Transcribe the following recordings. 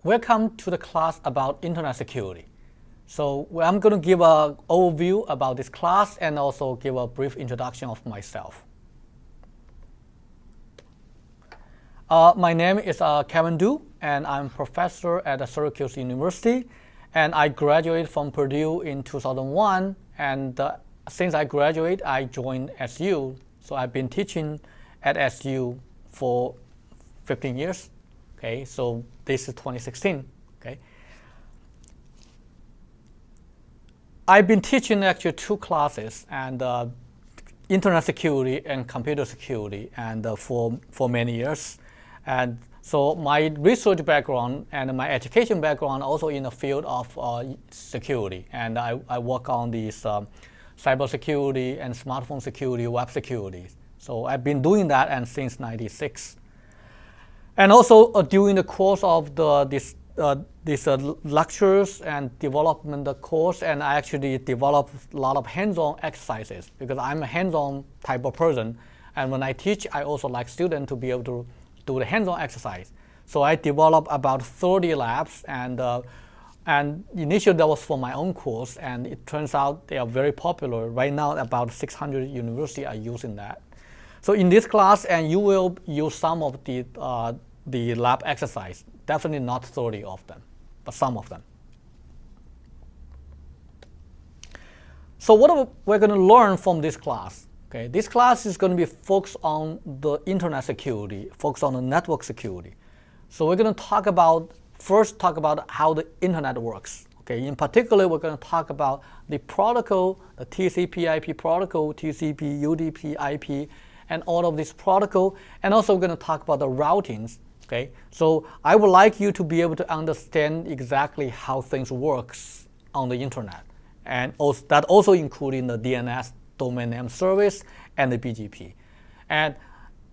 Welcome to the class about Internet security. So I'm going to give an overview about this class and also give a brief introduction of myself. My name is Kevin Du, and I'm professor at Syracuse University. And I graduated from Purdue in 2001. And since I graduated, I joined SU. So I've been teaching at SU for 15 years. Okay, so this is 2016. Okay, I've been teaching actually two classes, and Internet security and computer security, and for many years. And so my research background and my education background also in the field of security, and I work on these cybersecurity and smartphone security, web security. So I've been doing that and since '96. And also during the course of these lectures and development course, and I actually developed a lot of hands-on exercises because I'm a hands-on type of person. And when I teach, I also like students to be able to do the hands-on exercise. So I developed about 30 labs, and initially that was for my own course, and it turns out they are very popular. Right now, about 600 universities are using that. So in this class, and you will use some of the lab exercise, definitely not 30 of them, but some of them. So what we're going to learn from this class, okay? This class is going to be focused on the internet security, focused on the network security. So we're going to first talk about how the internet works. Okay? In particular, we're going to talk about the protocol, the TCP/IP protocol, TCP, UDP, IP, and all of this protocol, and also we're going to talk about the routings. Okay, so I would like you to be able to understand exactly how things works on the internet, and also, that also including the DNS, domain name service, and the BGP. And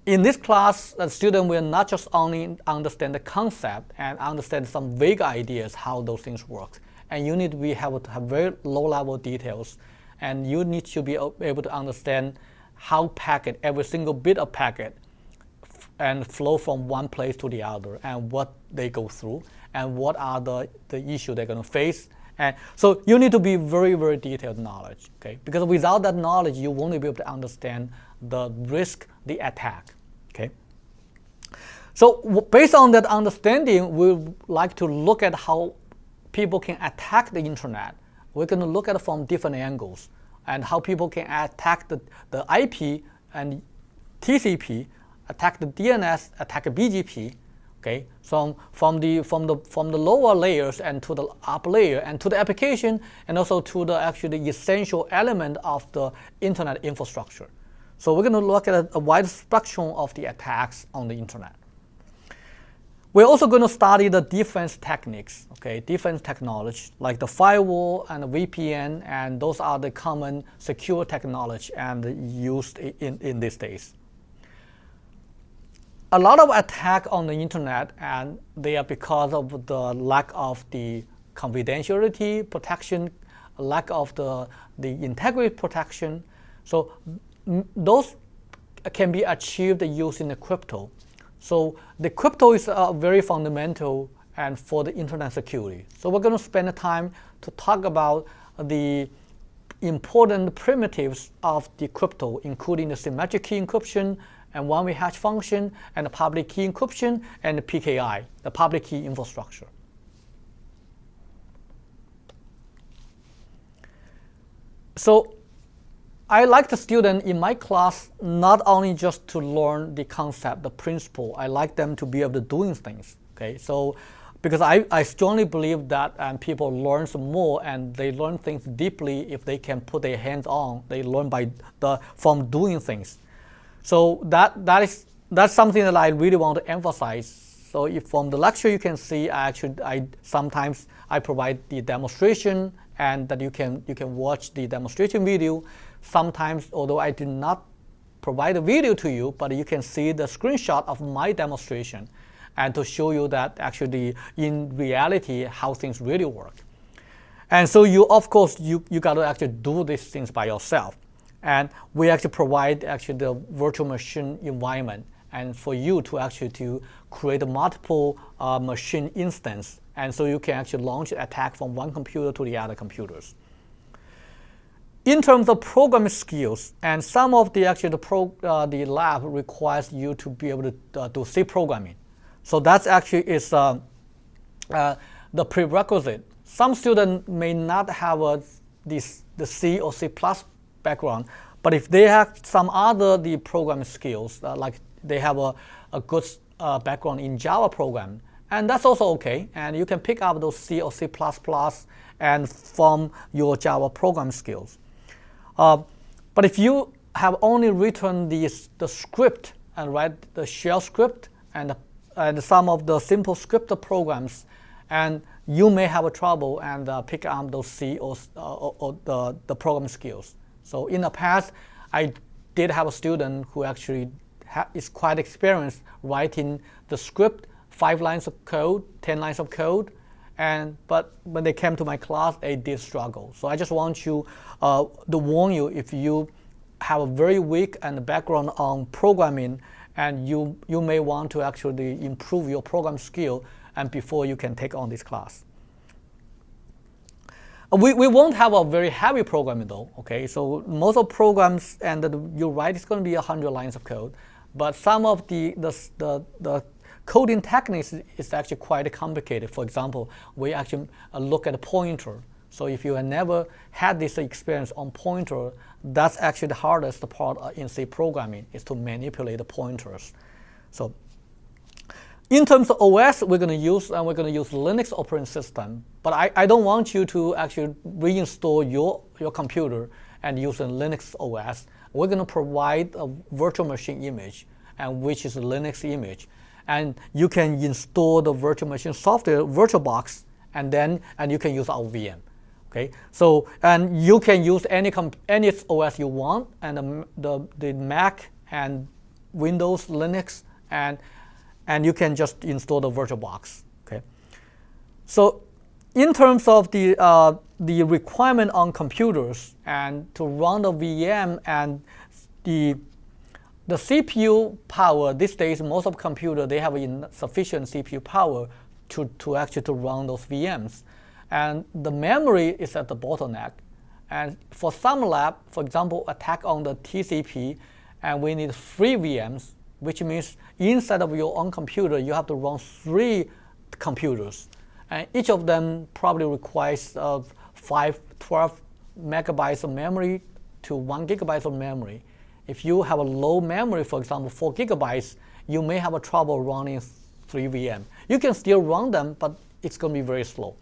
in this class, the student will not just only understand the concept and understand some vague ideas how those things work, and you need to have very low-level details, and you need to be able to understand how every single bit of packet and flow from one place to the other, and what they go through, and what are the issues they're going to face. And so you need to be very, very detailed knowledge, okay? Because without that knowledge, you won't be able to understand the risk, the attack, okay? So based on that understanding, we would like to look at how people can attack the internet. We're going to look at it from different angles, and how people can attack the IP and TCP, attack the DNS, attack the BGP, okay? So from the lower layers and to the upper layer and to the application, and also to the actually essential element of the internet infrastructure. So we're going to look at a wide spectrum of the attacks on the internet. We're also going to study the defense techniques, okay? Defense technology like the firewall and the VPN, and those are the common secure technology and used in these days. A lot of attacks on the internet, and they are because of the lack of the confidentiality protection, lack of the integrity protection. So those can be achieved using the crypto. So the crypto is very fundamental and for the internet security. So we're going to spend the time to talk about the important primitives of the crypto, including the symmetric key encryption, and one-way hash function, and the public key encryption, and the PKI, the public key infrastructure. So I like the student in my class not only just to learn the concept, the principle. I like them to be able to doing things. Okay, so because I strongly believe that people learn more, and they learn things deeply if they can put their hands on. They learn from doing things. So that's something that I really want to emphasize. So if from the lecture you can see, sometimes I provide the demonstration, and that you can watch the demonstration video. Sometimes, although I do not provide a video to you, but you can see the screenshot of my demonstration, and to show you that actually in reality how things really work. And so of course you got to actually do these things by yourself. And we actually provide the virtual machine environment, and for you to actually create multiple machine instance, and so you can actually launch an attack from one computer to the other computers. In terms of programming skills, and some of the the lab requires you to be able to do C programming. So that's actually is the prerequisite. Some students may not have the C or C+ background, but if they have some other the programming skills, like they have a good background in Java programming, and that's also okay. And you can pick up those C or C++ and from your Java programming skills. But if you have only written the script and write the shell script and some of the simple script programs, and you may have a trouble and pick up those C or the programming skills. So in the past, I did have a student who actually is quite experienced writing the script, 5 lines of code, 10 lines of code, but when they came to my class, they did struggle. So I just want to warn you, if you have a very weak and background on programming, and you may want to actually improve your program skill and before you can take on this class. We won't have a very heavy programming though, okay? So most of programs and you write is going to be 100 lines of code, but some of the coding techniques is actually quite complicated. For example, we actually look at a pointer. So if you have never had this experience on pointer, that's actually the hardest part in C programming, is to manipulate the pointers. So in terms of OS, we're going to use Linux operating system. But I don't want you to actually reinstall your computer and use a Linux OS. We're going to provide a virtual machine image, and which is a Linux image. And you can install the virtual machine software, VirtualBox, and you can use our VM. Okay, so and you can use any OS you want, and the Mac and Windows, Linux, and you can just install the VirtualBox. Okay, so in terms of the requirement on computers and to run the VM and the CPU power, these days most of computers, they have sufficient CPU power to actually run those VMs. And the memory is at the bottleneck. And for some lab, for example, attack on the TCP, and we need 3 VMs, which means inside of your own computer, you have to run 3 computers. And each of them probably requires 12 megabytes of memory to 1 gigabyte of memory. If you have a low memory, for example, 4 gigabytes, you may have a trouble running 3 VM. You can still run them, but it's going to be very slow.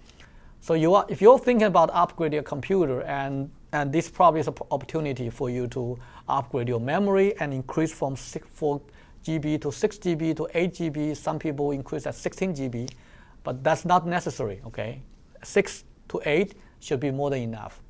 So if you're thinking about upgrading your computer, and this probably is an opportunity for you to upgrade your memory and increase from 4 GB to 6 GB to 8 GB. Some people increase at 16 GB, but that's not necessary, okay? 6 to 8 should be more than enough.